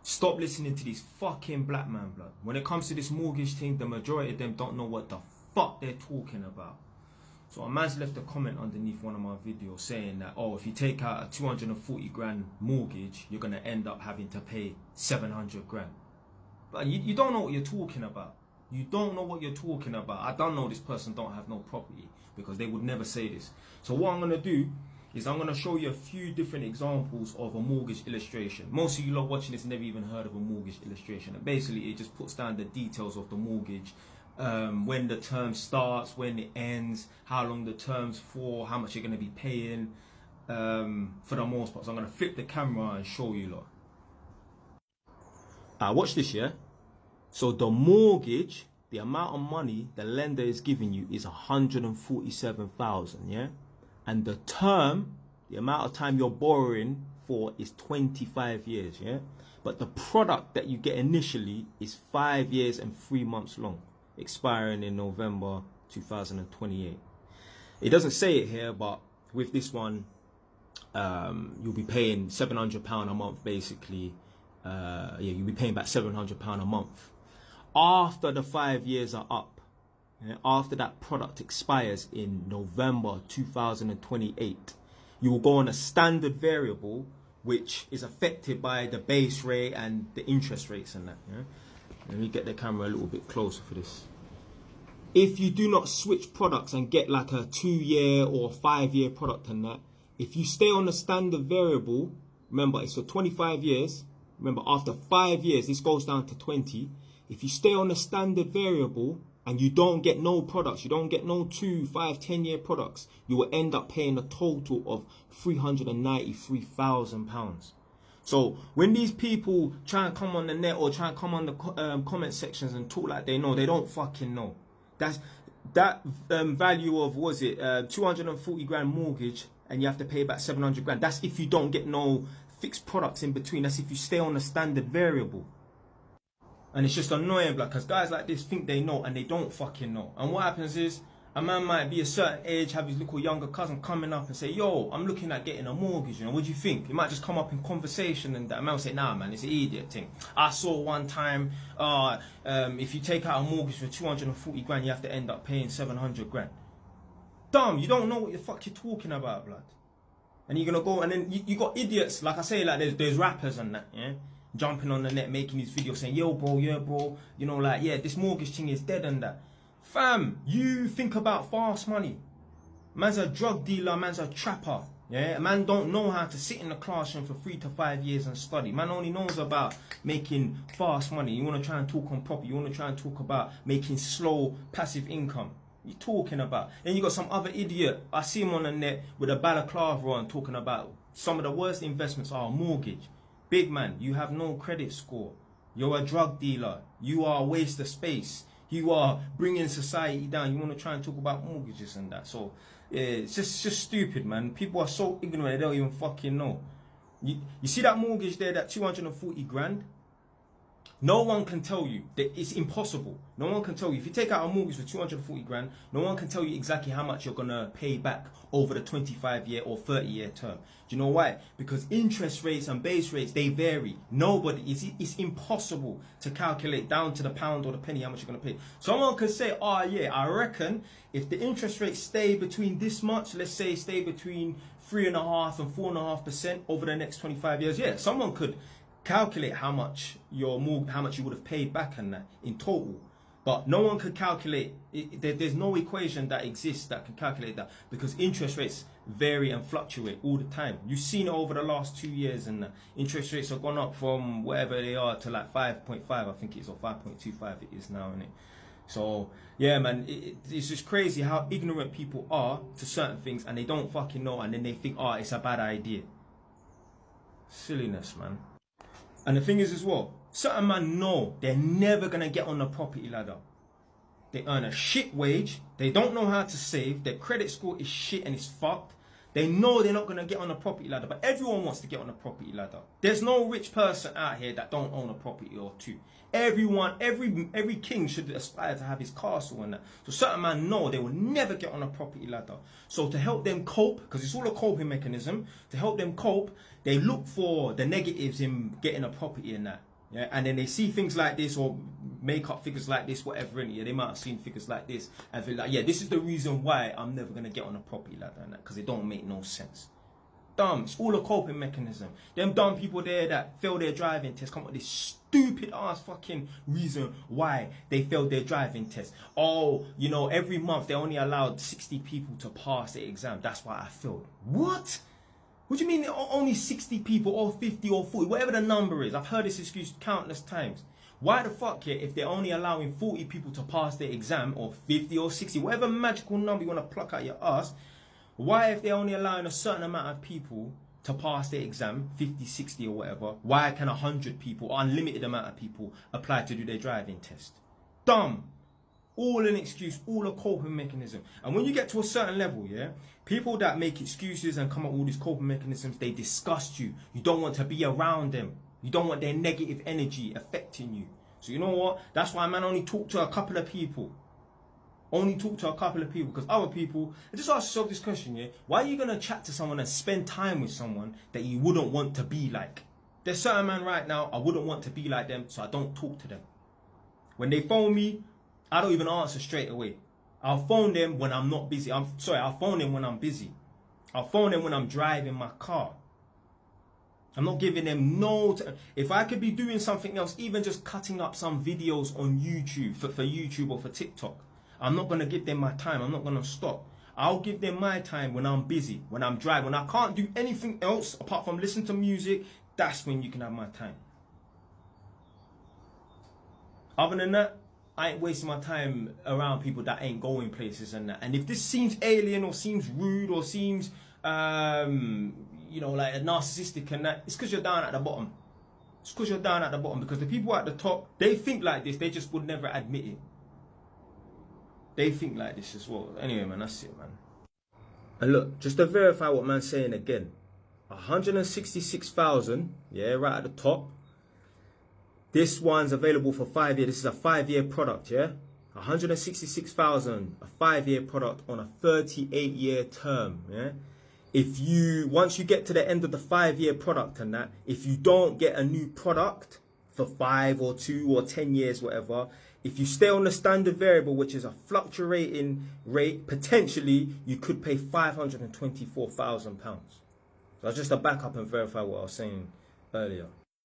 Stop listening to these fucking black man, blood. When it comes to this mortgage thing, the majority of them don't know what the fuck they're talking about. So a man's left a comment underneath one of my videos saying that, oh, if you take out a 240 grand mortgage, you're going to end up having to pay 700 grand. But you don't know what you're talking about. You don't know what you're talking about. I don't know this person don't have no property, because they would never say this. So what I'm going to do is I'm going to show you a few different examples of a mortgage illustration. Most of you lot watching this never even heard of a mortgage illustration. And basically it just puts down the details of the mortgage. When the term starts, when it ends, how long the term's for, how much you're going to be paying, for the most part. So I'm going to flip the camera and show you lot. Watch this, yeah? So the mortgage, the amount of money the lender is giving you is 147,000, yeah? And the term, the amount of time you're borrowing for, is 25 years, yeah? But the product that you get initially is 5 years and 3 months long, expiring in November 2028. It doesn't say it here, but with this one, you'll be paying £700 a month, basically. Yeah, you'll be paying back £700 a month. After the 5 years are up, yeah, after that product expires in November 2028, you will go on a standard variable, which is affected by the base rate and the interest rates and that. Yeah? Let me get the camera a little bit closer for this. If you do not switch products and get like a 2-year or 5-year product and that, if you stay on the standard variable, remember it's for 25 years. Remember, after 5 years, this goes down to 20. If you stay on the standard variable and you don't get no products, you don't get no 2, 5, 10-year products, you will end up paying a total of £393,000. So when these people try and come on the net or try and come on the comment sections and talk like they know, they don't fucking know. That value of, was it 240 grand mortgage, and you have to pay back 700 grand. That's if you don't get no fixed products in between. That's if you stay on a standard variable. And it's just annoying, like, because guys like this think they know and they don't fucking know. And what happens is, a man might be a certain age, have his little younger cousin coming up and say, yo, I'm looking at getting a mortgage, you know, what do you think? It might just come up in conversation, and that man will say, nah man, it's an idiot thing. I saw one time, if you take out a mortgage for 240 grand, you have to end up paying 700 grand. Dumb, you don't know what the fuck you're talking about, blood. And you're gonna go, and then you got idiots, like I say, like there's rappers and that, yeah, jumping on the net, making these videos saying, yo bro, yeah bro, you know, like, yeah, this mortgage thing is dead and that. Fam, you think about fast money. Man's a drug dealer, man's a trapper. Yeah, a man don't know how to sit in the classroom for 3 to 5 years and study. Man only knows about making fast money. You want to try and talk on property. You want to try and talk about making slow passive income. What you talking about? Then you got some other idiot. I see him on the net with a balaclava on, talking about some of the worst investments are a mortgage. Big man, you have no credit score. You're a drug dealer. You are a waste of space. You are bringing society down. You want to try and talk about mortgages and that. So, yeah, it's just stupid, man. People are so ignorant, they don't even fucking know. You see that mortgage there, that 240 grand? No one can tell you that it's impossible. No one can tell you. If you take out a mortgage for 240 grand, no one can tell you exactly how much you're going to pay back over the 25-year or 30-year term. Do you know why? Because interest rates and base rates, they vary. It's impossible to calculate down to the pound or the penny how much you're going to pay. Someone could say, oh yeah, I reckon if the interest rates stay between this much, let's say stay between 3.5% and 4.5% over the next 25 years, yeah, someone could calculate how much you would have paid back and that in total. But no one could calculate it. There's no equation that exists that can calculate that, because interest rates vary and fluctuate all the time. You've seen it over the last 2 years, and interest rates have gone up from whatever they are to like 5.5, I think it is, or 5.25 it is now, isn't it? So yeah, man, it's just crazy how ignorant people are to certain things, and they don't fucking know, and then they think, oh, it's a bad idea. Silliness, man. And the thing is as well, certain men know they're never going to get on the property ladder. They earn a shit wage. They don't know how to save. Their credit score is shit and it's fucked. They know they're not going to get on a property ladder, but everyone wants to get on a property ladder. There's no rich person out here that don't own a property or two. Everyone, every king should aspire to have his castle and that. So certain men know they will never get on a property ladder. So to help them cope, because it's all a coping mechanism, to help them cope, they look for the negatives in getting a property and that. Yeah, and then they see things like this or make up figures like this, whatever. And yeah, they might have seen figures like this and feel like, yeah, this is the reason why I'm never gonna get on a property ladder and that, because it don't make no sense. Dumb. It's all a coping mechanism. Them dumb people there that fail their driving test come up with this stupid ass fucking reason why they failed their driving test. Oh, you know, every month they only allowed 60 people to pass the exam. That's why I failed. What? What do you mean only 60 people or 50 or 40, whatever the number is? I've heard this excuse countless times. Why the fuck, yeah, if they're only allowing 40 people to pass the exam, or 50 or 60, whatever magical number you want to pluck out your ass, why if they're only allowing a certain amount of people to pass the exam, 50, 60 or whatever, why can 100 people, or unlimited amount of people, apply to do their driving test? Dumb. All an excuse, all a coping mechanism. And when you get to a certain level, yeah, people that make excuses and come up with all these coping mechanisms, they disgust you. You don't want to be around them. You don't want their negative energy affecting you. So you know what? That's why, man, only talk to a couple of people. Only talk to a couple of people, because other people, just ask yourself this question, yeah? Why are you going to chat to someone and spend time with someone that you wouldn't want to be like? There's certain man right now, I wouldn't want to be like them, so I don't talk to them. When they phone me, I don't even answer straight away. I'll phone them when I'm not busy. I'll phone them when I'm busy. I'll phone them when I'm driving my car. I'm not giving them no time. If I could be doing something else, even just cutting up some videos on YouTube, for YouTube or for TikTok, I'm not going to give them my time. I'm not going to stop. I'll give them my time when I'm busy, when I'm driving. When I can't do anything else apart from listen to music, that's when you can have my time. Other than that, I ain't wasting my time around people that ain't going places and that. And if this seems alien or seems rude or seems, you know, like a narcissistic and that, it's because you're down at the bottom. It's because you're down at the bottom, because the people at the top, they think like this. They just would never admit it. They think like this as well. Anyway, man, that's it, man. And look, just to verify what man's saying again, 166,000, yeah, right at the top. This one's available for 5 years. This is a 5-year product, yeah? 166,000, a 5-year product on a 38-year term, yeah? Once you get to the end of the 5-year product and that, if you don't get a new product for 5 or 2 or 10 years, whatever, if you stay on the standard variable, which is a fluctuating rate, potentially you could pay £524,000. So that's just to back up and verify what I was saying earlier.